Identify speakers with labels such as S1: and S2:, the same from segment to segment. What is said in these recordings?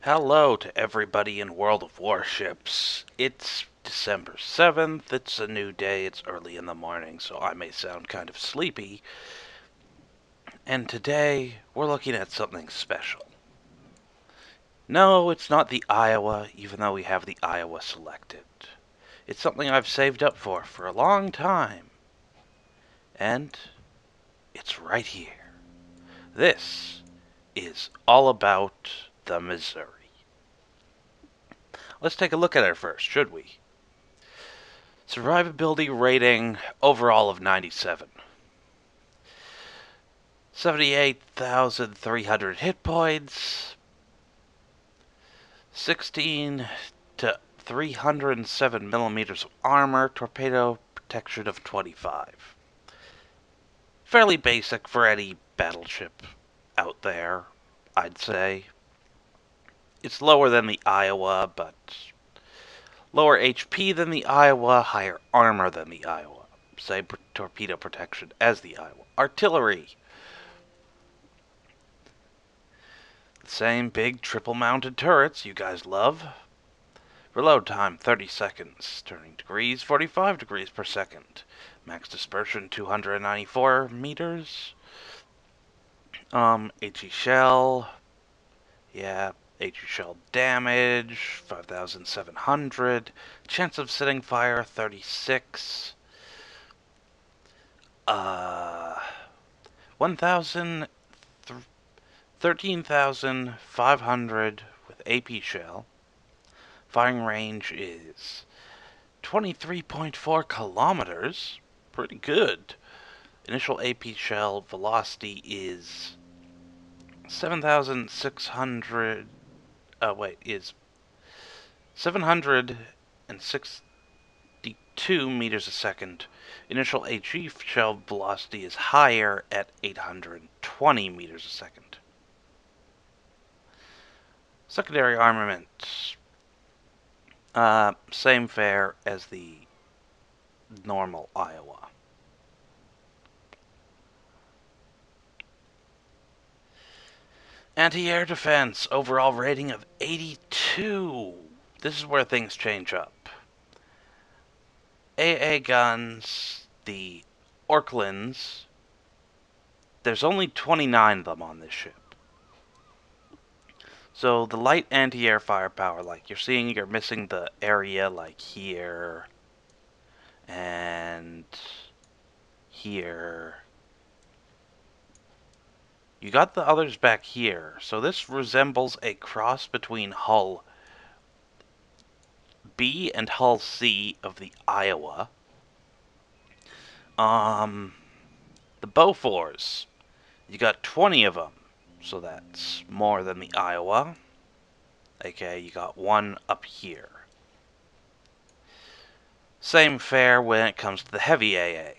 S1: Hello to everybody in World of Warships. It's December 7th, it's a new day, it's early in the morning, so I may sound kind of sleepy. And today, we're looking at something special. No, it's not the Iowa, even though we have the Iowa selected. It's something I've saved up for a long time. And it's right here. This is all about the Missouri. Let's take a look at it first, should we? Survivability rating overall of 97. 78,300 hit points. 16 to 307 millimeters of armor. Torpedo protection of 25. Fairly basic for any battleship out there, I'd say. It's lower than the Iowa, but lower HP than the Iowa, higher armor than the Iowa. Same torpedo protection as the Iowa. Artillery. Same big triple mounted turrets you guys love. Reload time 30 seconds. Turning degrees 45 degrees per second. Max dispersion 294 meters. HE shell. Yeah, HE shell damage 5,700. Chance of setting fire 36. 1,000 13,500 with AP shell. Firing range is 23.4 kilometers. Pretty good. Initial AP shell velocity is 7,600. Is 762 meters a second. Initial HE shell velocity is higher at 820 meters a second. Secondary armament. Same fare as the normal Iowa. Anti-air defense, overall rating of 82. This is where things change up. AA guns, the Orklins, there's only 29 of them on this ship. So the light anti-air firepower, like you're missing the area like here and here. You got the others back here. So this resembles a cross between hull B and hull C of the Iowa. The Bofors, you got 20 of them, so that's more than the Iowa. Okay, you got one up here. Same fare when it comes to the heavy AA.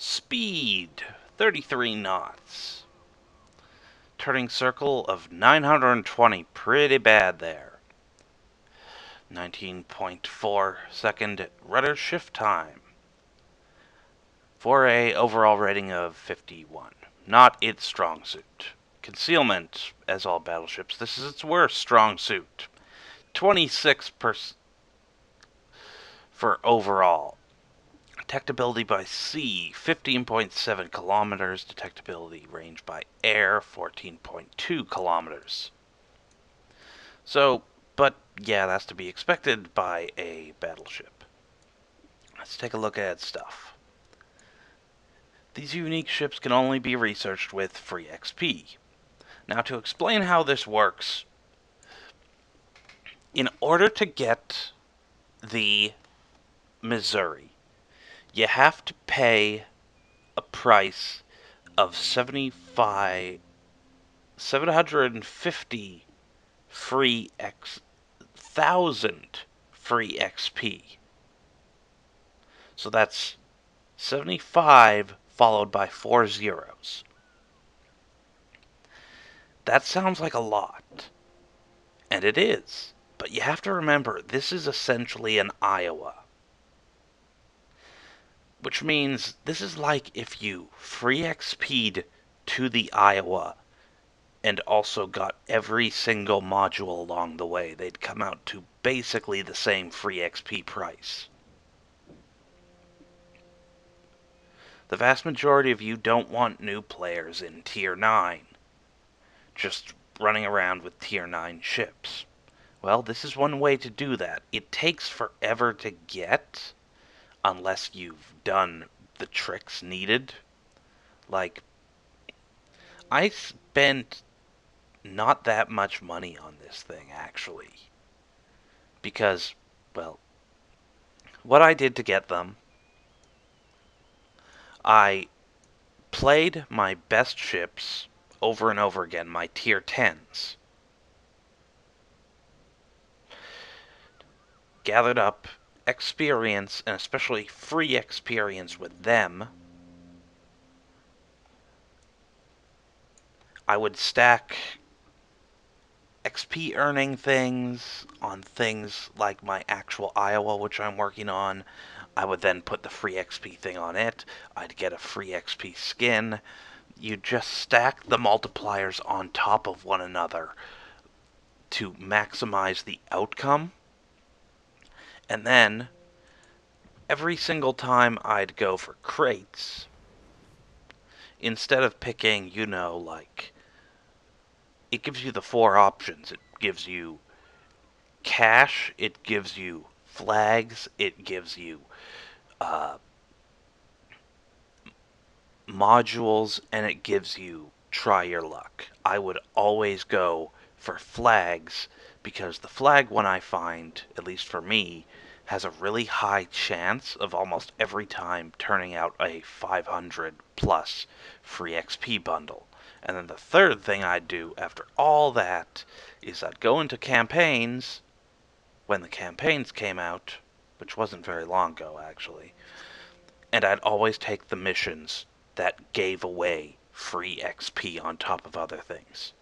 S1: Speed, 33 knots. Turning circle of 920, pretty bad there. 19.4 second rudder shift time. For a overall rating of 51. Not its strong suit. Concealment, as all battleships, this is its worst strong suit. 26% for overall. Detectability by sea, 15.7 kilometers. Detectability range by air, 14.2 kilometers. So, but yeah, that's to be expected by a battleship. Let's take a look at its stuff. These unique ships can only be researched with free XP. Now, to explain how this works, in order to get the Missouri, you have to pay a price of 750 free thousand free XP. So that's 75 followed by 4 zeros. That sounds like a lot, and it is, but you have to remember this is essentially an Iowa. Which means this is like if you free XP'd to the Iowa and also got every single module along the way, they'd come out to basically the same free XP price. The vast majority of you don't want new players in Tier 9, just running around with Tier 9 ships. Well, this is one way to do that. It takes forever to get, unless you've done the tricks needed. Like, I spent not that much money on this thing, actually. Because, well, what I did to get them, I played my best ships over and over again, my tier 10s. Gathered up experience, and especially free experience with them. I would stack XP earning things on things like my actual Iowa, which I'm working on. I would then put the free XP thing on it. I'd get a free XP skin. You just stack the multipliers on top of one another to maximize the outcome. And then, every single time I'd go for crates, instead of picking, like, it gives you the 4 options. It gives you cash, it gives you flags, it gives you modules, and it gives you try your luck. I would always go for flags because the flag one I find, at least for me, has a really high chance of almost every time turning out a 500 plus free XP bundle. And then the third thing I'd do after all that is I'd go into campaigns when the campaigns came out, which wasn't very long ago actually, and I'd always take the missions that gave away free XP on top of other things.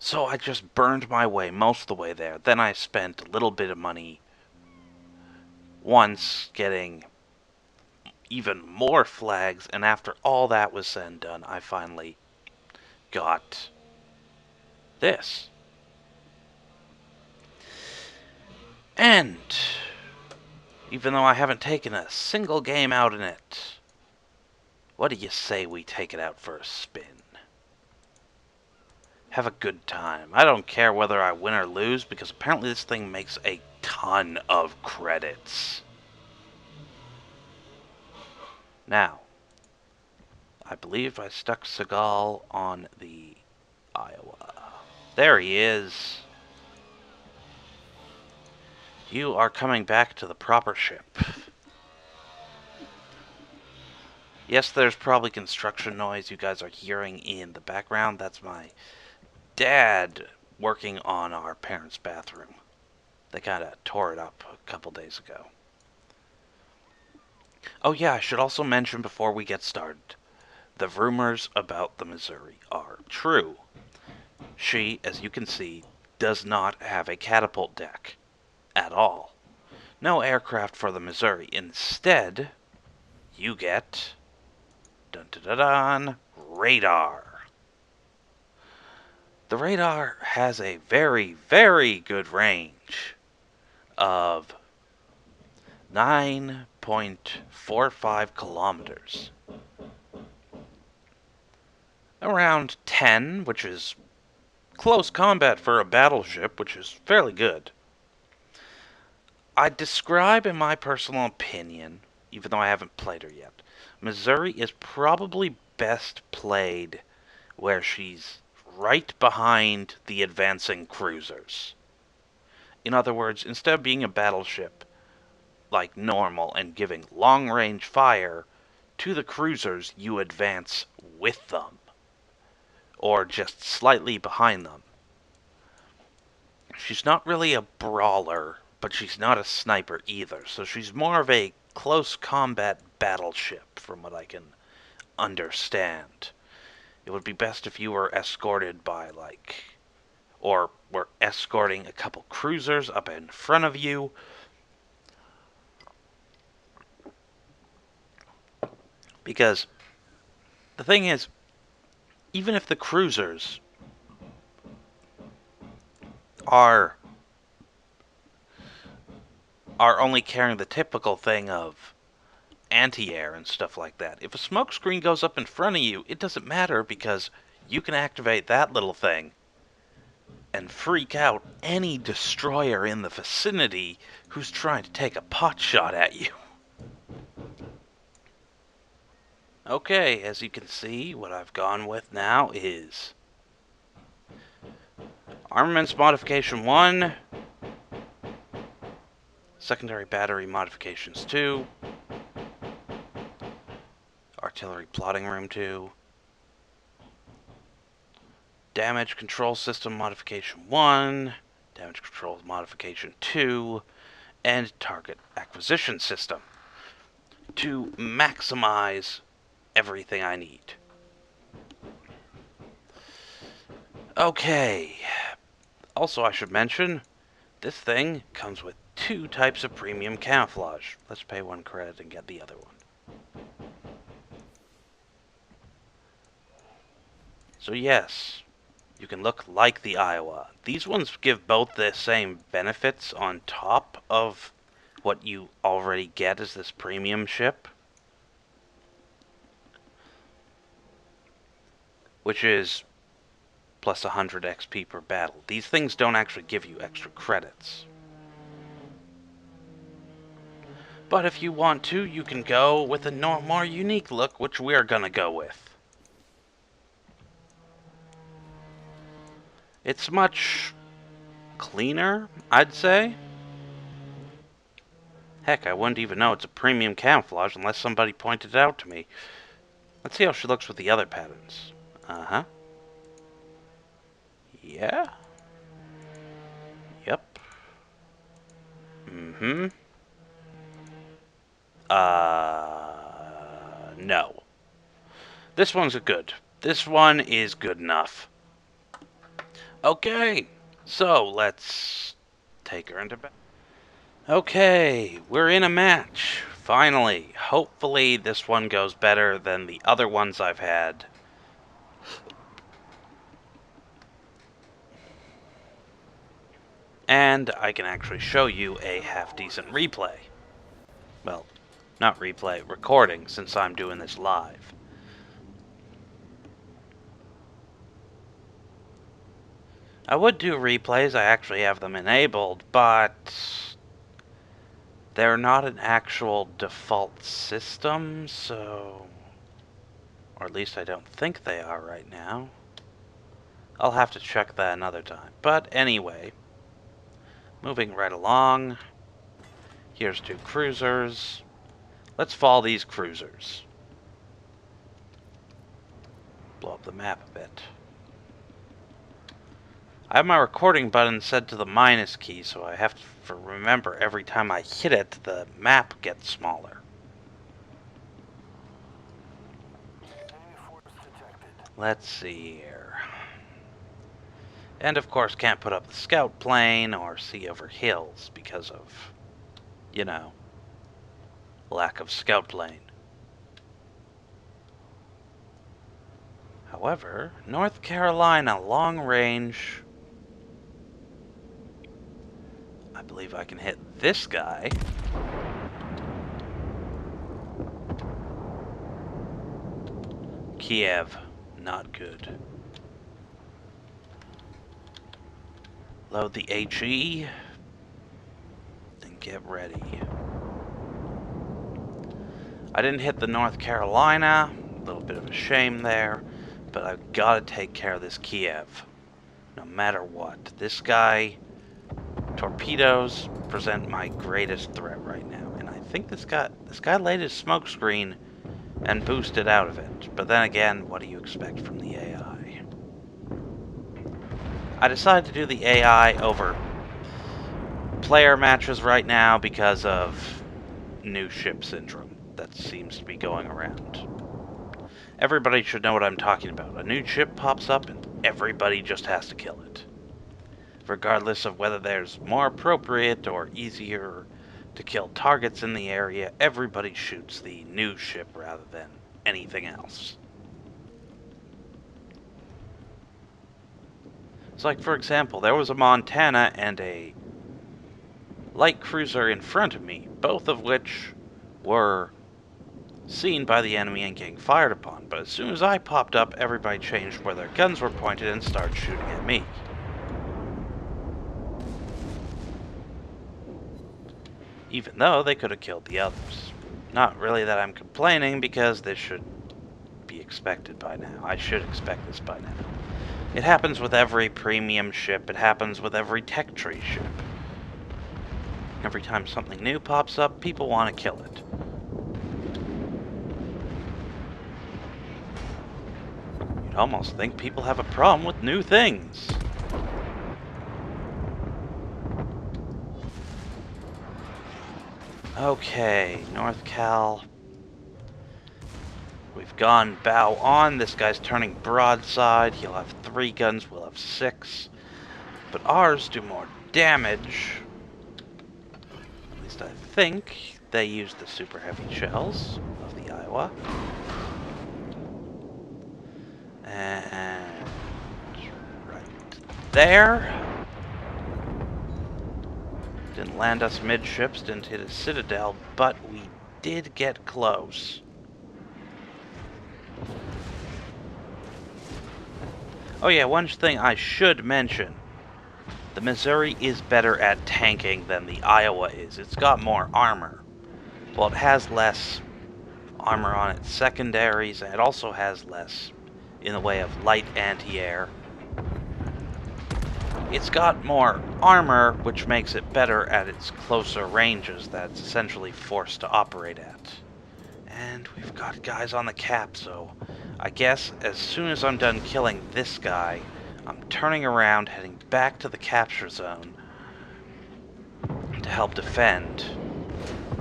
S1: So I just burned my way most of the way there. Then I spent a little bit of money once getting even more flags, and after all that was said and done, I finally got this. And even though I haven't taken a single game out in it, what do you say we take it out for a spin? Have a good time. I don't care whether I win or lose, because apparently this thing makes a ton of credits. Now, I believe I stuck Seagal on the Iowa. There he is. You are coming back to the proper ship. Yes, there's probably construction noise you guys are hearing in the background. That's my dad working on our parents' bathroom. They kind of tore it up a couple days ago. Oh yeah, I should also mention before we get started, the rumors about the Missouri are true. She, as you can see, does not have a catapult deck at all. No aircraft for the Missouri. Instead, you get dun dun dun dun, radar. The radar has a very, very good range of 9.45 kilometers. Around 10, which is close combat for a battleship, which is fairly good. I'd describe, in my personal opinion, even though I haven't played her yet, Missouri is probably best played where she's right behind the advancing cruisers. In other words, instead of being a battleship like normal and giving long-range fire to the cruisers, you advance with them, or just slightly behind them. She's not really a brawler, but she's not a sniper either, so she's more of a close combat battleship, from what I can understand. It would be best if you were escorted by, or were escorting a couple cruisers up in front of you. Because the thing is, even if the cruisers are only carrying the typical thing of anti-air and stuff like that, if a smoke screen goes up in front of you, it doesn't matter because you can activate that little thing and freak out any destroyer in the vicinity who's trying to take a pot shot at you. Okay, as you can see, what I've gone with now is Armaments Modification 1, Secondary Battery Modifications 2, Artillery Plotting Room 2, Damage Control System Modification 1, Damage Control Modification 2, and Target Acquisition System to maximize everything I need. Okay. Also, I should mention, this thing comes with 2 types of premium camouflage. Let's pay 1 credit and get the other one. So yes, you can look like the Iowa. These ones give both the same benefits on top of what you already get as this premium ship, which is plus 100 XP per battle. These things don't actually give you extra credits. But if you want to, you can go with a more unique look, which we're gonna go with. It's much cleaner, I'd say. Heck, I wouldn't even know it's a premium camouflage unless somebody pointed it out to me. Let's see how she looks with the other patterns. Uh-huh. Yeah. Yep. Mm-hmm. No. This one's good. This one is good enough. Okay, so let's take her into bed. Okay, we're in a match. Finally. Hopefully this one goes better than the other ones I've had. And I can actually show you a half-decent replay. Well, not replay, recording, since I'm doing this live. I would do replays, I actually have them enabled, but they're not an actual default system, so... Or at least I don't think they are right now. I'll have to check that another time. But anyway, moving right along. Here's 2 cruisers. Let's follow these cruisers. Blow up the map a bit. I have my recording button set to the minus key, so I have to remember every time I hit it, the map gets smaller. Let's see here. And of course can't put up the scout plane or see over hills because of, you know, lack of scout plane. However, North Carolina long range, I believe I can hit this guy. Kiev, not good. Load the HE and get ready. I didn't hit the North Carolina, a little bit of a shame there, but I've got to take care of this Kiev, no matter what. This guy, torpedoes present my greatest threat right now, and I think this guy laid his smoke screen and boosted out of it. But then again, what do you expect from the AI? I decided to do the AI over player matches right now because of new ship syndrome that seems to be going around. Everybody should know what I'm talking about. A new ship pops up and everybody just has to kill it. Regardless of whether there's more appropriate or easier to kill targets in the area, everybody shoots the new ship rather than anything else. It's like, for example, there was a Montana and a light cruiser in front of me, both of which were seen by the enemy and getting fired upon. But as soon as I popped up, everybody changed where their guns were pointed and started shooting at me. Even though they could have killed the others. Not really that I'm complaining, because this should be expected by now. I should expect this by now. It happens with every premium ship. It happens with every tech tree ship. Every time something new pops up, people want to kill it. You'd almost think people have a problem with new things. Okay, North Cal. We've gone bow on. This guy's turning broadside. He'll have 3 guns, we'll have 6. But ours do more damage. At least I think they use the super heavy shells of the Iowa. And right there. Didn't land us midships, didn't hit a citadel, but we did get close. Oh yeah, one thing I should mention. The Missouri is better at tanking than the Iowa is. It's got more armor. Well, it has less armor on its secondaries, and it also has less in the way of light anti-air. It's got more armor, which makes it better at its closer ranges that it's essentially forced to operate at. And we've got guys on the cap, so I guess as soon as I'm done killing this guy, I'm turning around, heading back to the capture zone to help defend.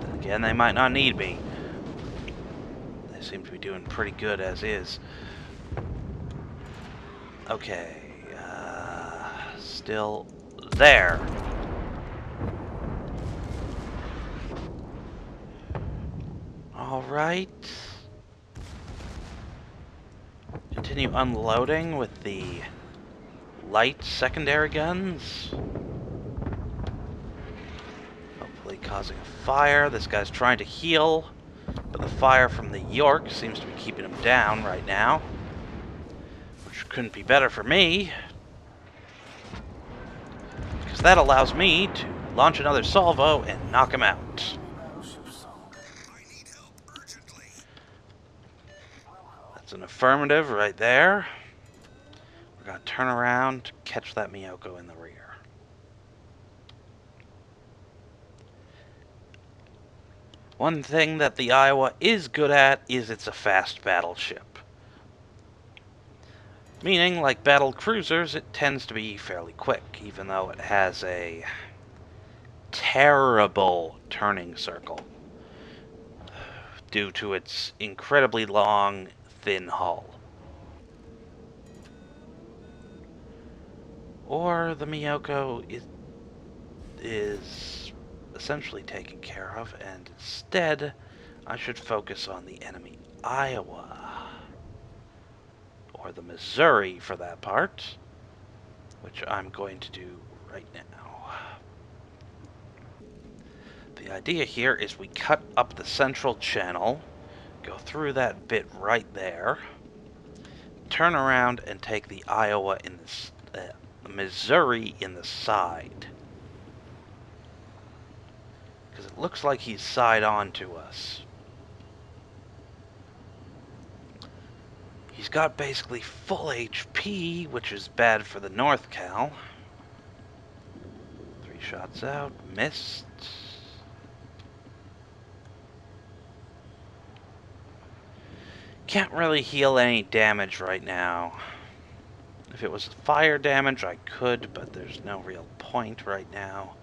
S1: Then again, they might not need me. They seem to be doing pretty good as is. Okay, still there. Alright. Continue unloading with the light secondary guns. Hopefully causing a fire. This guy's trying to heal, but the fire from the York seems to be keeping him down right now. Which couldn't be better for me, because that allows me to launch another salvo and knock him out. That's an affirmative right there. We're going to turn around, catch that Miyoko in the rear. One thing that the Iowa is good at is it's a fast battleship. Meaning, like battle cruisers, it tends to be fairly quick, even though it has a terrible turning circle due to its incredibly long, thin hull. Or the Miyoko is essentially taken care of, and instead I should focus on the enemy Iowa. Or the Missouri, for that part, which I'm going to do right now. The idea here is we cut up the central channel, go through that bit right there, turn around and take the Iowa in the Missouri in the side. Because it looks like he's side on to us. He's got basically full HP, which is bad for the North Cal. 3 shots out, missed. Can't really heal any damage right now. If it was fire damage, I could, but there's no real point right now.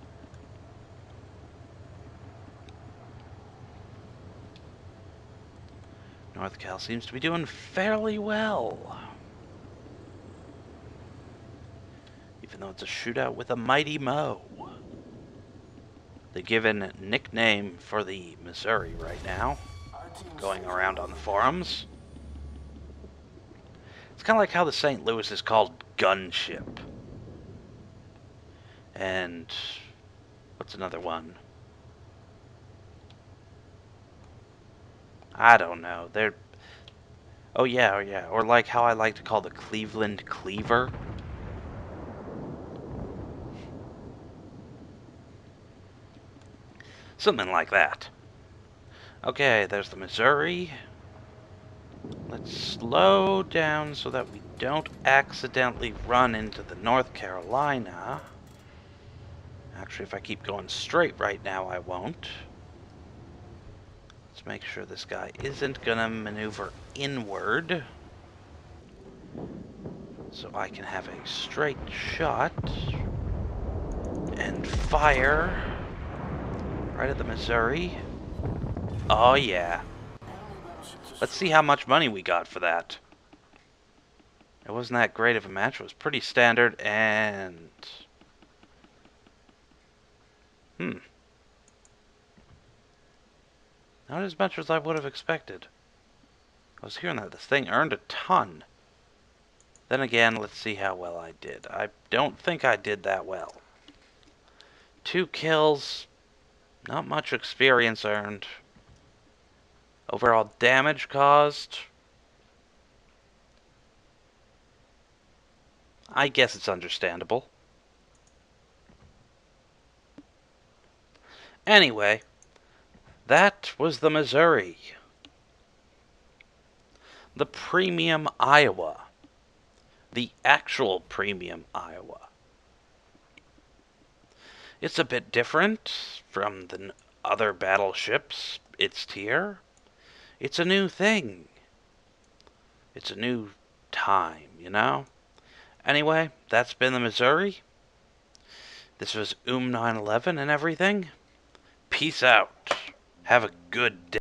S1: North Cal seems to be doing fairly well. Even though it's a shootout with a mighty Mo. The given nickname for the Missouri right now, going around on the forums. It's kind of like how the St. Louis is called Gunship. And what's another one? I don't know. They're... Oh yeah, or like how I like to call the Cleveland Cleaver. Something like that. Okay, there's the Missouri. Let's slow down so that we don't accidentally run into the North Carolina. Actually, if I keep going straight right now, I won't. Let's make sure this guy isn't gonna maneuver inward, so I can have a straight shot and fire right at the Missouri. Oh yeah. Let's see how much money we got for that. It wasn't that great of a match. It was pretty standard and... Not as much as I would have expected. I was hearing that this thing earned a ton. Then again, let's see how well I did. I don't think I did that well. 2 kills, not much experience earned. Overall damage caused, I guess it's understandable. Anyway, that was the Missouri. The Premium Iowa. The actual Premium Iowa. It's a bit different from the other battleships its tier. It's a new thing. It's a new time, you know? Anyway, that's been the Missouri. This was 9/11 and everything. Peace out. Have a good day.